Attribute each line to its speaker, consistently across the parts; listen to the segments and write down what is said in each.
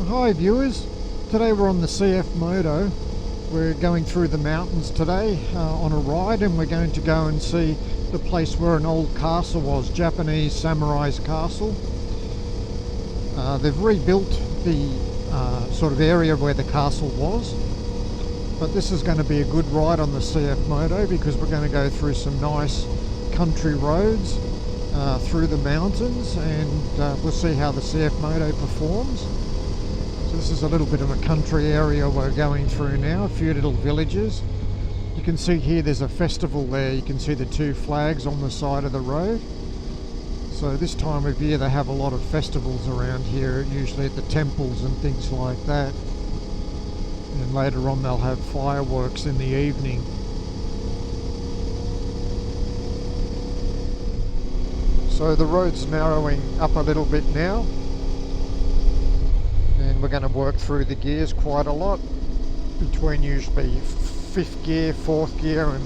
Speaker 1: Hi viewers, today we're on the CFMoto. We're going through the mountains today on a ride, and we're going to go and see the place where an old castle was, Japanese samurai's castle. They've rebuilt the sort of area where the castle was, but this is going to be a good ride on the CFMoto because we're going to go through some nice country roads through the mountains, and we'll see how the CFMoto performs. So this is a little bit of a country area we're going through now, a few little villages. You can see here there's a festival there. You can see the two flags on the side of the road. So this time of year they have a lot of festivals around here, usually at the temples and things like that. And later on they'll have fireworks in the evening. So the road's narrowing up a little bit now, and we're going to work through the gears quite a lot, between usually 5th gear, 4th gear and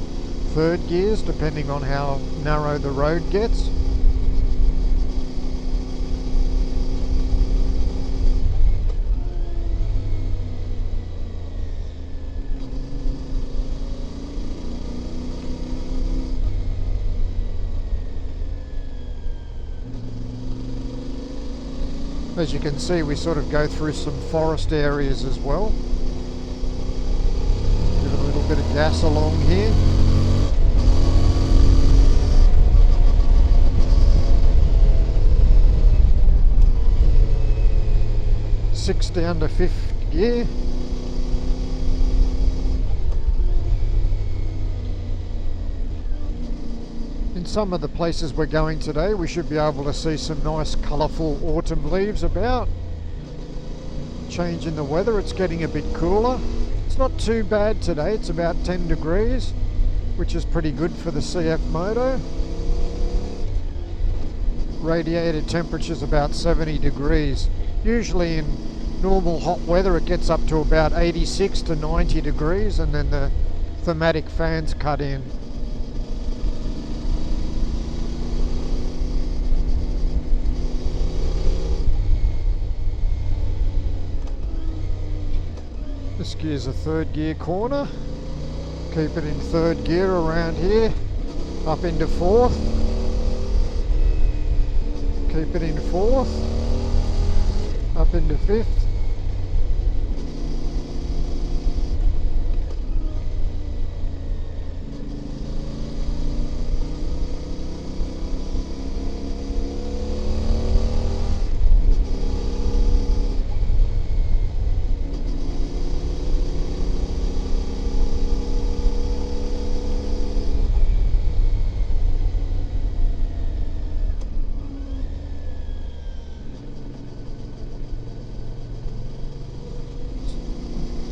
Speaker 1: 3rd gears, depending on how narrow the road gets. As you can see, we sort of go through some forest areas as well. Give it a little bit of gas along here. Six down to 5th gear. In some of the places we're going today, we should be able to see some nice colourful autumn leaves about. Change in the weather, it's getting a bit cooler. It's not too bad today, it's about 10 degrees, which is pretty good for the CFMoto. Radiator temperature's about 70 degrees. Usually in normal hot weather it gets up to about 86 to 90 degrees, and then the thermatic fans cut in. This gear's a 3rd gear corner. Keep it in 3rd gear around here, up into 4th. Keep it in 4th, up into 5th.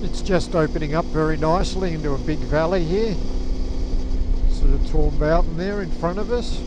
Speaker 1: It's just opening up very nicely into a big valley here. Sort of tall mountain there in front of us.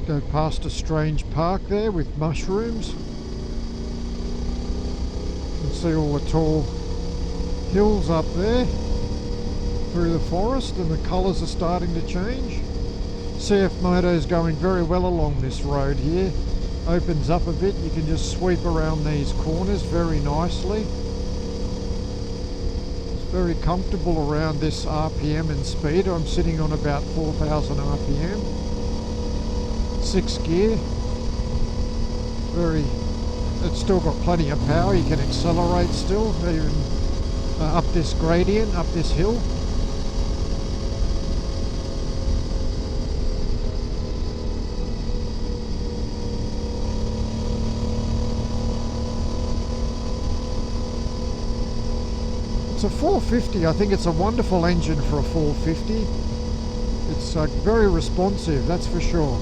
Speaker 1: Go past a strange park there with mushrooms. You can see all the tall hills up there through the forest, and the colours are starting to change. CFMoto is going very well along this road here. Opens up a bit, you can just sweep around these corners very nicely. It's very comfortable around this RPM and speed. I'm sitting on about 4,000 RPM. 6th gear. It's still got plenty of power. You can accelerate still, even up this gradient, up this hill. a 450. I think it's a wonderful engine for a 450. It's very responsive, that's for sure.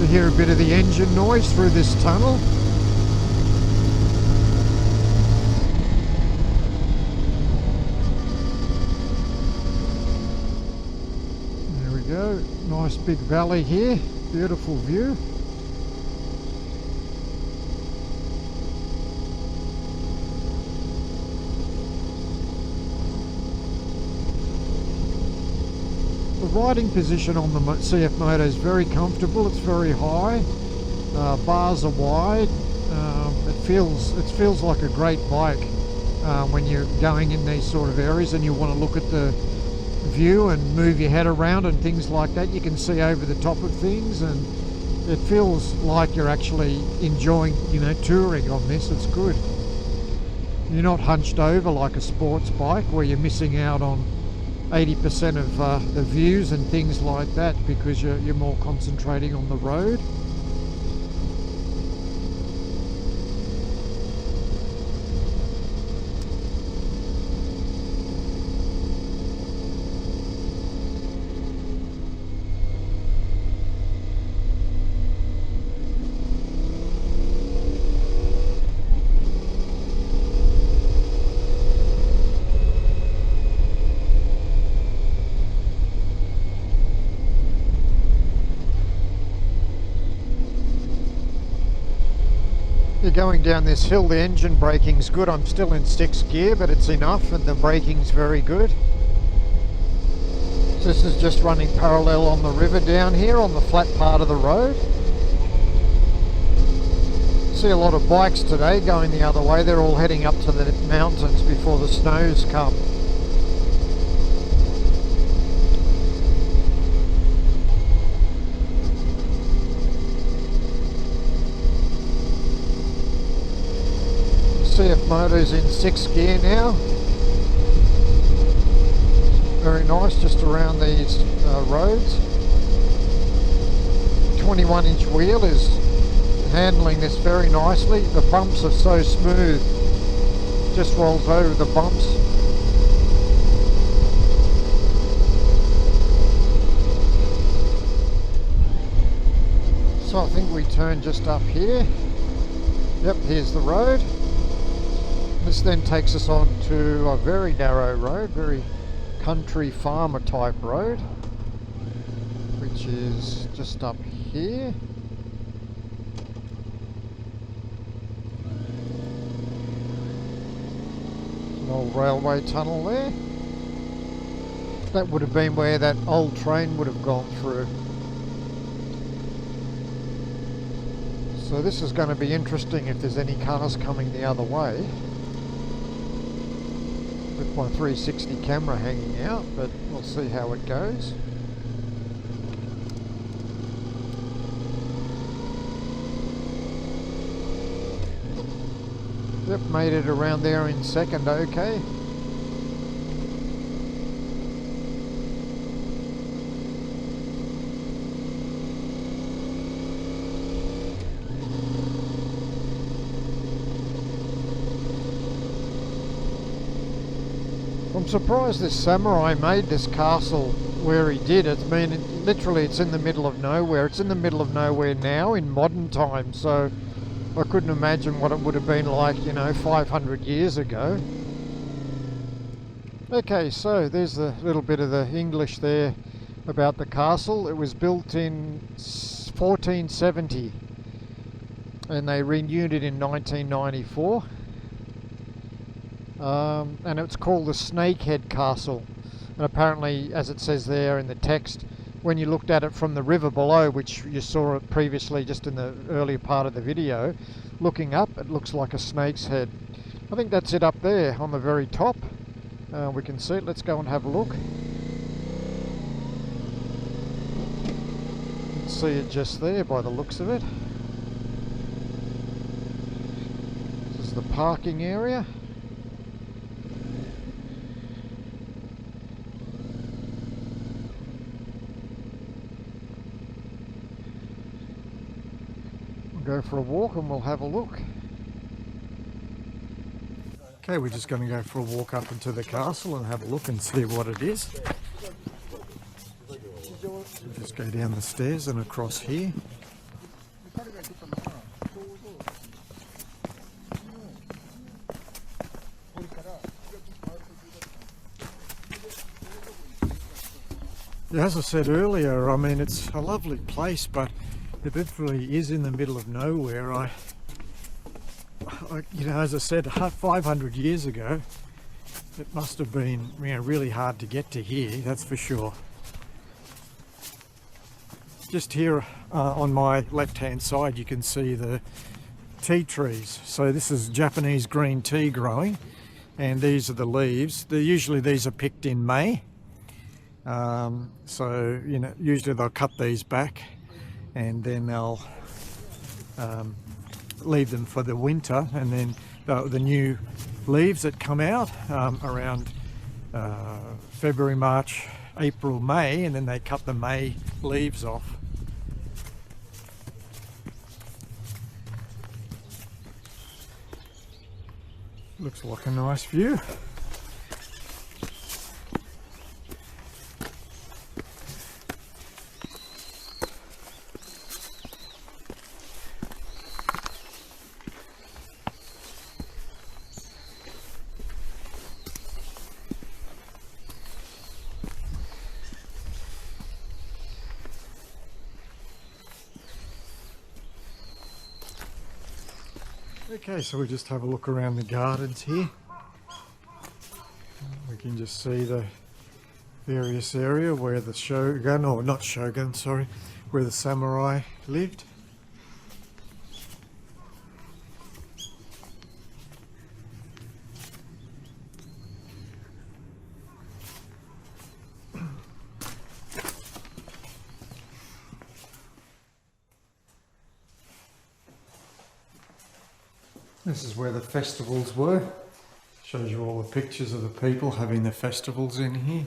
Speaker 1: You hear a bit of the engine noise through this tunnel. There we go, nice big valley here, beautiful view. The riding position on the CFMoto is very comfortable. It's very high. Bars are wide. It feels like a great bike when you're going in these sort of areas and you want to look at the view and move your head around and things like that. You can see over the top of things, and it feels like you're actually enjoying, you know, touring on this. It's good. You're not hunched over like a sports bike where you're missing out on 80% of the views and things like that because you're more concentrating on the road. You're going down this hill, the engine braking's good. I'm still in 6th gear, but it's enough, and the braking's very good. This is just running parallel on the river down here on the flat part of the road. See a lot of bikes today going the other way. They're all heading up to the mountains before the snows come. CFMoto's in 6th gear now. Very nice, just around these roads. 21-inch wheel is handling this very nicely. The bumps are so smooth, just rolls over the bumps. So I think we turn just up here. Yep, here's the road. This then takes us on to a very narrow road, very country farmer type road, which is just up here. An old railway tunnel there. That would have been where that old train would have gone through. So this is going to be interesting if there's any cars coming the other way. With my 360 camera hanging out, but we'll see how it goes. Yep, made it around there in second, okay. I'm surprised this samurai made this castle where he did. Literally it's in the middle of nowhere. It's in the middle of nowhere now in modern times, so I couldn't imagine what it would have been like, you know, 500 years ago. Okay, so there's a little bit of the English there about the castle. It was built in 1470 and they renewed it in 1994. And it's called the Snakehead Castle, and apparently, as it says there in the text, when you looked at it from the river below, which you saw it previously just in the earlier part of the video, looking up it looks like a snake's head. I think that's it up there on the very top. We can see it. Let's go and have a look. You can see it just there by the looks of it. This is the parking area. Go for a walk and we'll have a look. Okay, we're just going to go for a walk up into the castle and have a look and see what it is. We'll just go down the stairs and across here. Yeah, as I said earlier, I mean, it's a lovely place, but it literally is in the middle of nowhere. You know, as I said, 500 years ago, it must have been, you know, really hard to get to here, that's for sure. Just here on my left-hand side, you can see the tea trees. So this is Japanese green tea growing, and these are the leaves. Usually these are picked in May. So, you know, usually they'll cut these back and then they'll leave them for the winter, and then the new leaves that come out around February, March, April, May, and then they cut the May leaves off. Looks like a nice view. Okay, so we just have a look around the gardens here. We can just see the various area where the shogun, or not shogun, sorry, where the samurai lived. This is where the festivals were. Shows you all the pictures of the people having the festivals in here.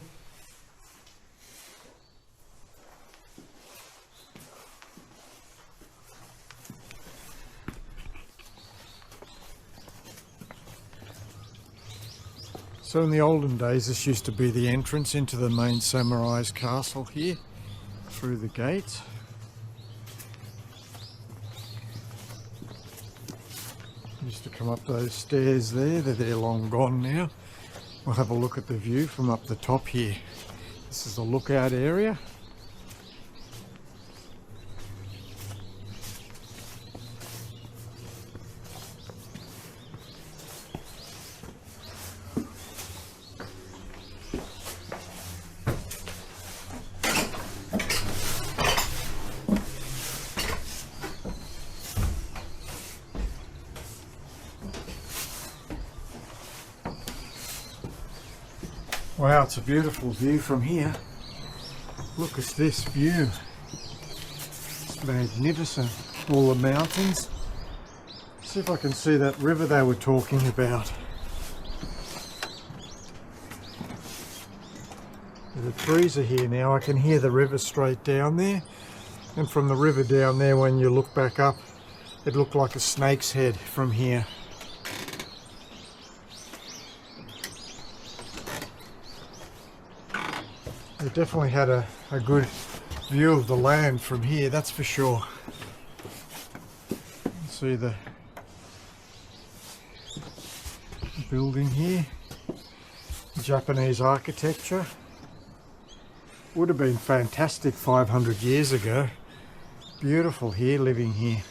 Speaker 1: So in the olden days, this used to be the entrance into the main samurai's castle here, through the gates. Used to come up those stairs there, they're long gone now. We'll have a look at the view from up the top here. This is the lookout area. Wow, it's a beautiful view from here. Look at this view. It's magnificent. All the mountains. See if I can see that river they were talking about. The trees are here now. I can hear the river straight down there. And from the river down there, when you look back up, it looked like a snake's head from here. They definitely had a good view of the land from here, that's for sure. See the building here, Japanese architecture. Would have been fantastic 500 years ago. Beautiful here, living here.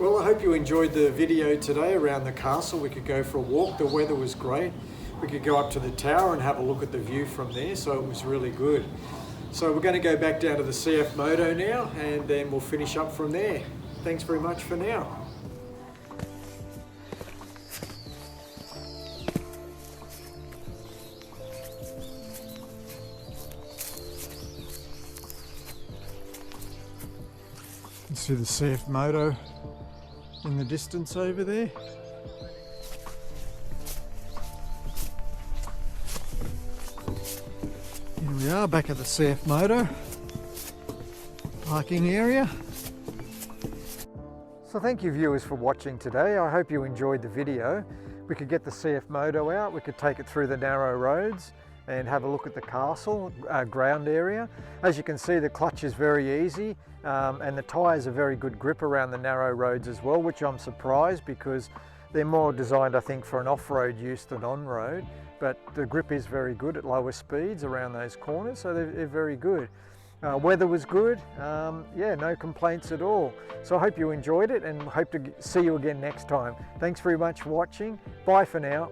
Speaker 1: Well, I hope you enjoyed the video today around the castle. We could go for a walk. The weather was great. We could go up to the tower and have a look at the view from there, so it was really good. So we're going to go back down to the CFMoto now, and then we'll finish up from there. Thanks very much for now. You can see the CFMoto in the distance over there. Here we are back at the CFMoto parking area. So thank you viewers for watching today. I hope you enjoyed the video. We could get the CFMoto out, we could take it through the narrow roads and have a look at the castle ground area. As you can see, the clutch is very easy and the tyres are very good grip around the narrow roads as well, which I'm surprised because they're more designed, I think, for an off-road use than on-road. But the grip is very good at lower speeds around those corners, so they're very good. Weather was good, yeah, no complaints at all. So I hope you enjoyed it and hope to see you again next time. Thanks very much for watching. Bye for now.